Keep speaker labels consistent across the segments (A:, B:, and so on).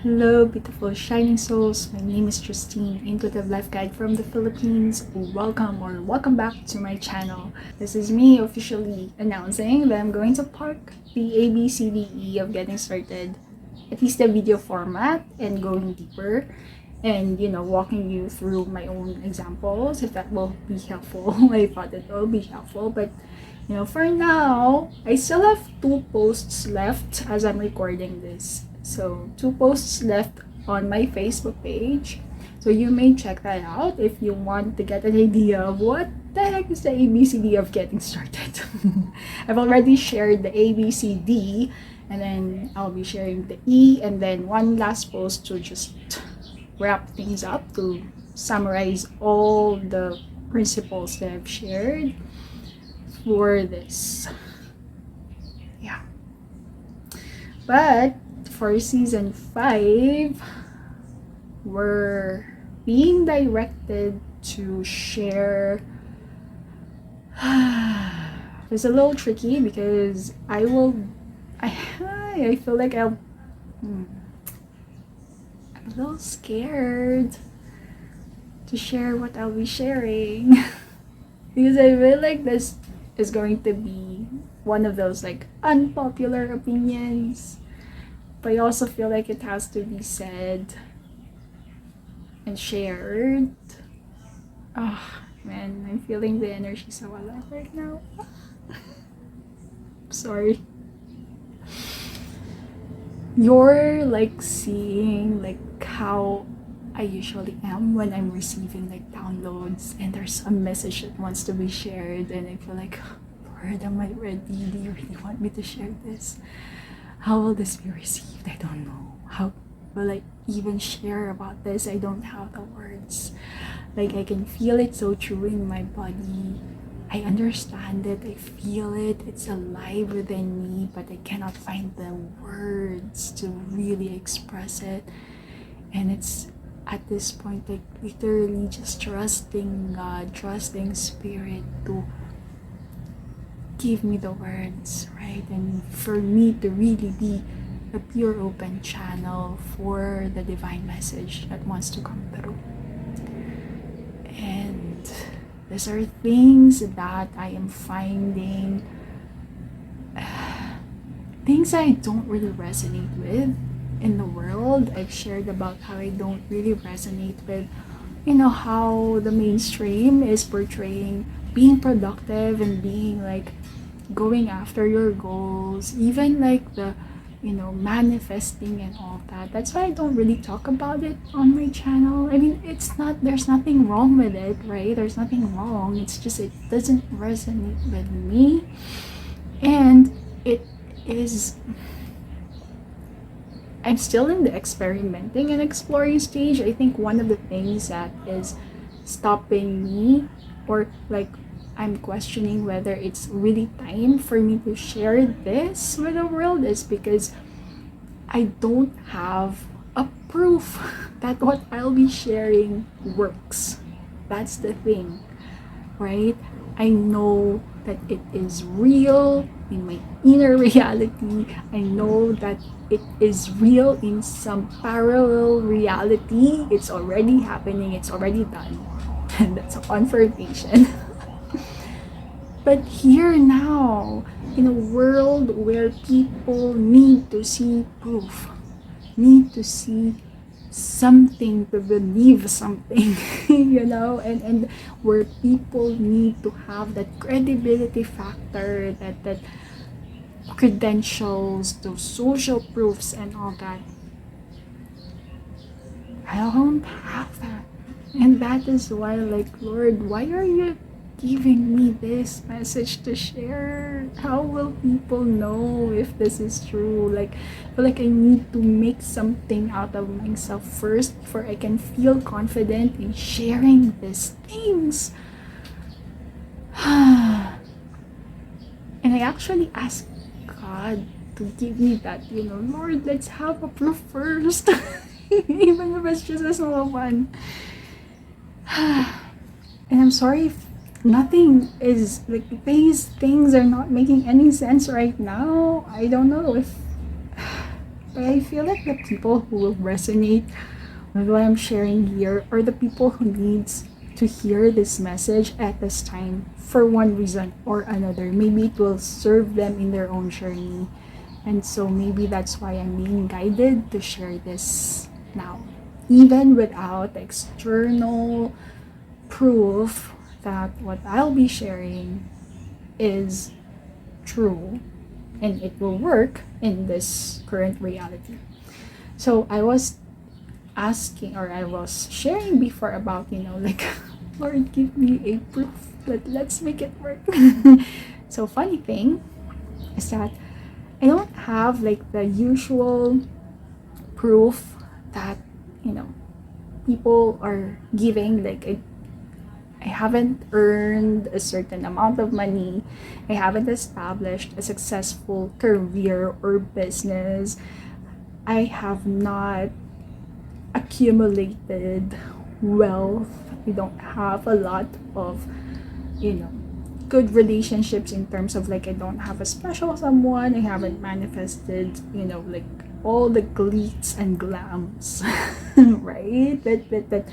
A: Hello, beautiful shining souls. My name is Jostine, intuitive life guide from the Philippines. Welcome back to my channel. This is me officially announcing that I'm going to park the ABCDE of getting started, at least the video format, and going deeper and walking you through my own examples if that will be helpful. I thought it will be helpful, but for now I still have 2 posts left as I'm recording this. So 2 posts left on my Facebook page, so you may check that out if you want to get an idea of what the heck is the ABCD of getting started. I've already shared the ABCD, and then I'll be sharing the E, and then one last post to just wrap things up, to summarize all the principles that I've shared for this. Yeah. But for season 5, we're being directed to share. It's a little tricky because I feel like I'm a little scared to share what I'll be sharing because I feel like this is going to be one of those like unpopular opinions, but I also feel like it has to be said and shared. Oh man, I'm feeling the energy so alive right now. Sorry. You're like seeing like how I usually am when I'm receiving like downloads and there's a message that wants to be shared, and I feel like, Lord, am I ready? Do you really want me to share this? How will this be received? I don't know. How will I even share about this? I don't have the words. Like, I can feel it so true in my body. I understand it. I feel it. It's alive within me, but I cannot find the words to really express it. And it's at this point like literally just trusting God, trusting Spirit to give me the words, right? And for me to really be a pure open channel for the divine message that wants to come through. And these are things that I am finding, things I don't really resonate with in the world. I've shared about how I don't really resonate with, how the mainstream is portraying being productive and being like going after your goals, even like the manifesting and all that. That's why I don't really talk about it on my channel. I mean, there's nothing wrong with it, right? There's nothing wrong. It's just it doesn't resonate with me, and it is, I'm still in the experimenting and exploring stage. I think one of the things that is stopping me, or like I'm questioning whether it's really time for me to share this with the world, is because I don't have a proof that what I'll be sharing works. That's the thing, right? I know that it is real in my inner reality. I know that it is real in some parallel reality. It's already happening. It's already done. And that's a confirmation. But here now, in a world where people need to see proof, need to see something to believe something, and where people need to have that credibility factor, that credentials, those social proofs and all that. I don't have that. And that is why, like, Lord, why are you giving me this message to share? How will people know if this is true? Like, I feel like I need to make something out of myself first before I can feel confident in sharing these things. And I actually asked God to give me that, Lord, let's have a proof first. Even if it's just a small one. And I'm sorry if nothing is like, these things are not making any sense right now. I don't know if But I feel like the people who will resonate with what I'm sharing here are the people who needs to hear this message at this time for one reason or another. Maybe it will serve them in their own journey. And so maybe that's why I'm being guided to share this now. Even without external proof that what I'll be sharing is true and it will work in this current reality. So I was asking, or I was sharing before about, like, Lord, give me a proof. Let's make it work. So funny thing is that I don't have like the usual proof that, people are giving. Like, I haven't earned a certain amount of money. I haven't established a successful career or business. I have not accumulated wealth. I don't have a lot of, good relationships in terms of like I don't have a special someone. I haven't manifested, like all the glitz and glams, right? That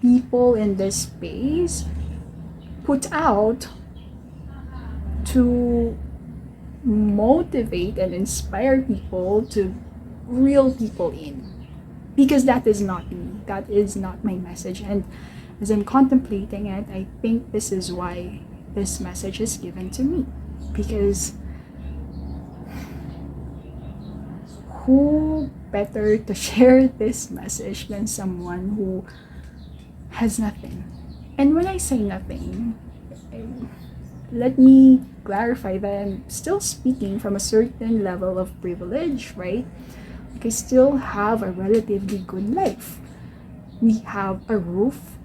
A: people in this space put out to motivate and inspire people to reel people in. Because that is not me. That is not my message. And as I'm contemplating it, I think this is why this message is given to me. Because who better to share this message than someone who has nothing? And when I say nothing, let me clarify that I'm still speaking from a certain level of privilege, right? Like, I still have a relatively good life. We have a roof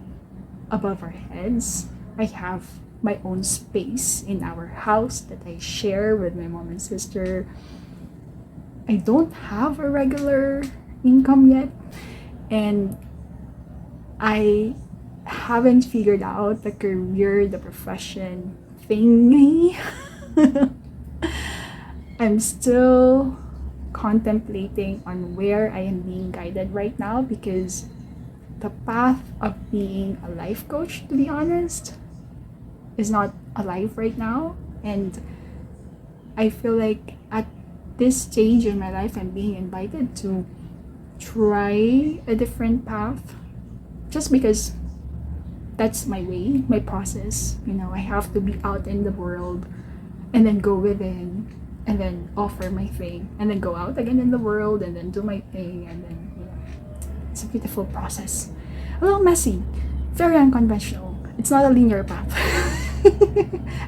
A: above our heads. I have my own space in our house that I share with my mom and sister. I don't have a regular income yet, and I haven't figured out the career, the profession thingy. I'm still contemplating on where I am being guided right now, because the path of being a life coach, to be honest, is not alive right now. And I feel like at this stage in my life, I'm being invited to try a different path just because that's my way, my process. I have to be out in the world and then go within and then offer my thing and then go out again in the world and then do my thing, and then it's a beautiful process. A little messy, very unconventional. It's not a linear path.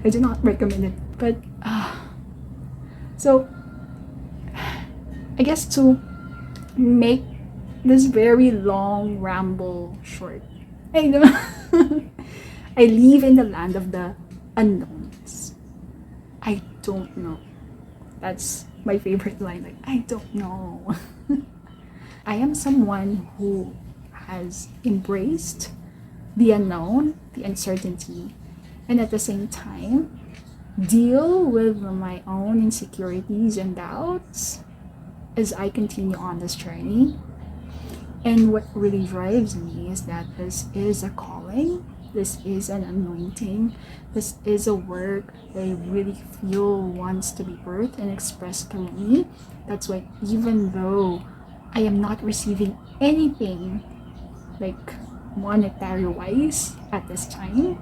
A: I do not recommend it. But so I guess to make this very long ramble short, I know I live in the land of the unknowns. I don't know. That's my favorite line. Like, I don't know. I am someone who has embraced the unknown, the uncertainty, and at the same time deal with my own insecurities and doubts as I continue on this journey. And what really drives me is that this is a calling, this is an anointing, this is a work that I really feel wants to be birthed and expressed through me. That's why even though I am not receiving anything like monetary wise at this time,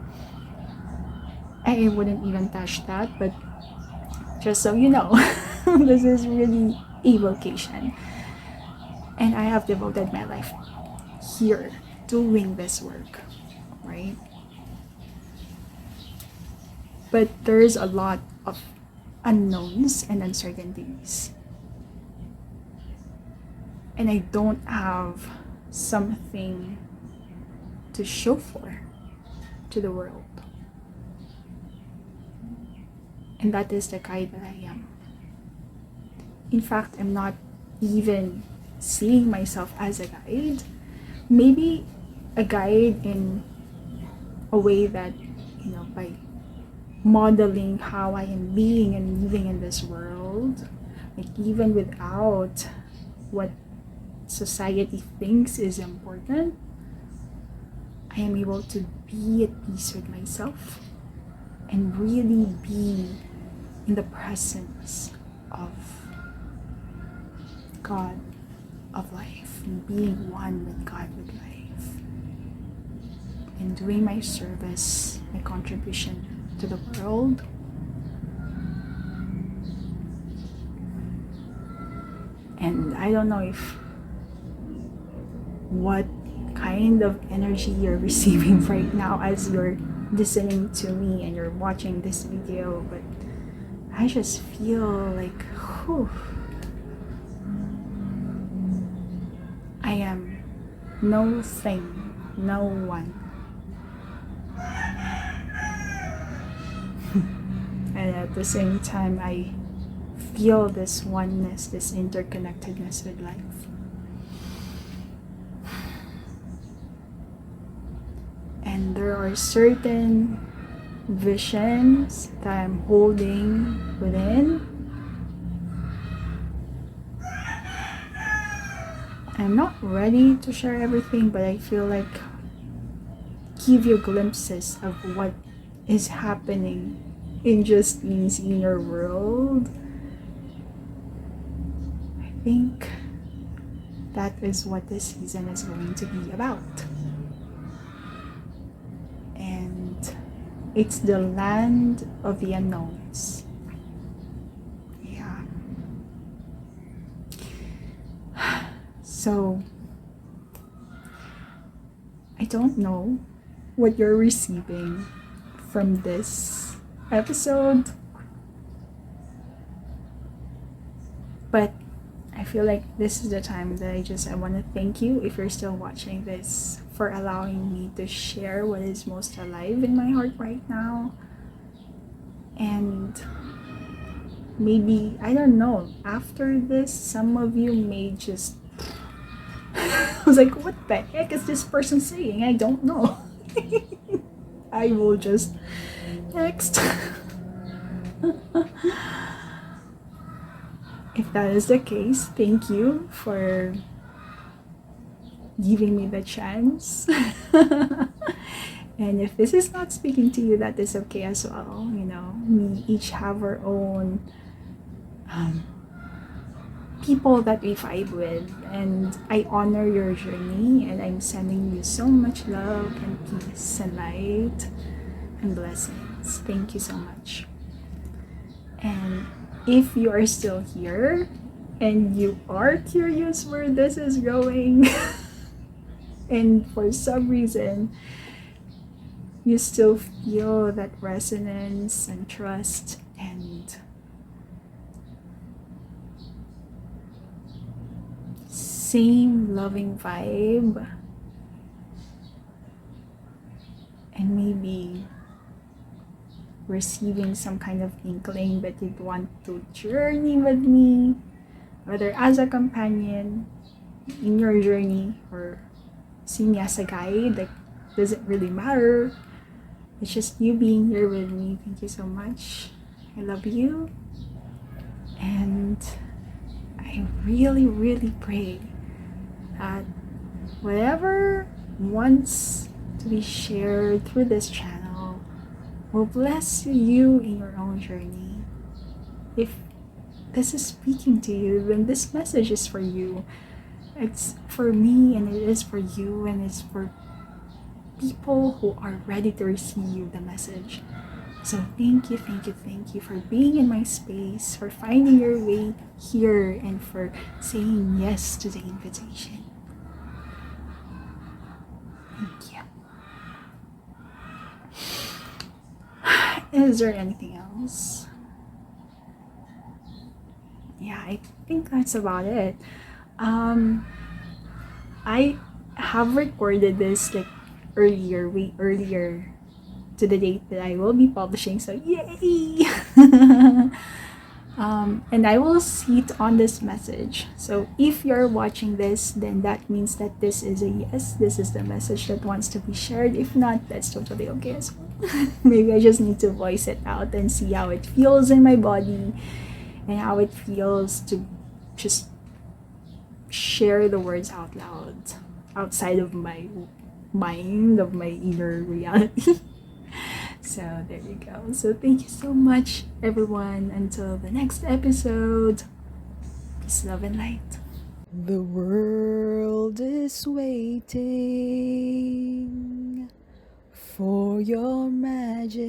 A: I wouldn't even touch that. But just so you know, this is really a vocation. And I have devoted my life here doing this work, right? But there's a lot of unknowns and uncertainties. And I don't have something to show for to the world. And that is the guide that I am. In fact, I'm not even seeing myself as a guide. Maybe a guide in a way that, by modeling how I am being and living in this world, like even without what society thinks is important, I am able to be at peace with myself and really be in the presence of God of life, and being one with God with life, and doing my service, my contribution to the world. And I don't know if what kind of energy you're receiving right now as you're listening to me and you're watching this video, but I just feel like, whew, I am no thing, no one. And at the same time, I feel this oneness, this interconnectedness with life. And there are certain visions that I'm holding within. I'm not ready to share everything, but I feel like give you glimpses of what is happening in Jostine's inner world. I think that is what this season is going to be about. And it's the land of the unknowns. Yeah. So, I don't know what you're receiving from this episode, but I feel like this is the time that I want to thank you, if you're still watching this, for allowing me to share what is most alive in my heart right now. And maybe, I don't know, after this, some of you may just I was like, what the heck is this person saying? I don't know. I will just next. If that is the case, thank you for giving me the chance. And if this is not speaking to you, that is okay as well. You know, we each have our own people that we vibe with, and I honor your journey, and I'm sending you so much love and peace and light and blessings. Thank you so much. And if you are still here and you are curious where this is going and for some reason you still feel that resonance and trust and same loving vibe, and maybe receiving some kind of inkling that you'd want to journey with me, whether as a companion in your journey or see me as a guide, like, doesn't really matter. It's just you being here with me. Thank you so much. I love you. And I really, really pray that whatever wants to be shared through this channel will bless you in your own journey. If this is speaking to you, then this message is for you. It's for me, and it is for you, and it's for people who are ready to receive the message. So thank you for being in my space, for finding your way here, and for saying yes to the invitation. Thank you. Is there anything else? Yeah, I think that's about it. I have recorded this like way earlier to the date that I will be publishing, so yay! And I will sit on this message. So if you're watching this, then that means that this is a yes. This is the message that wants to be shared. If not, that's totally okay as well. Maybe I just need to voice it out and see how it feels in my body and how it feels to just share the words out loud outside of my mind, of my inner reality. So there you go. So thank you so much, everyone. Until the next episode, peace, love, and light. The world is waiting for your magic.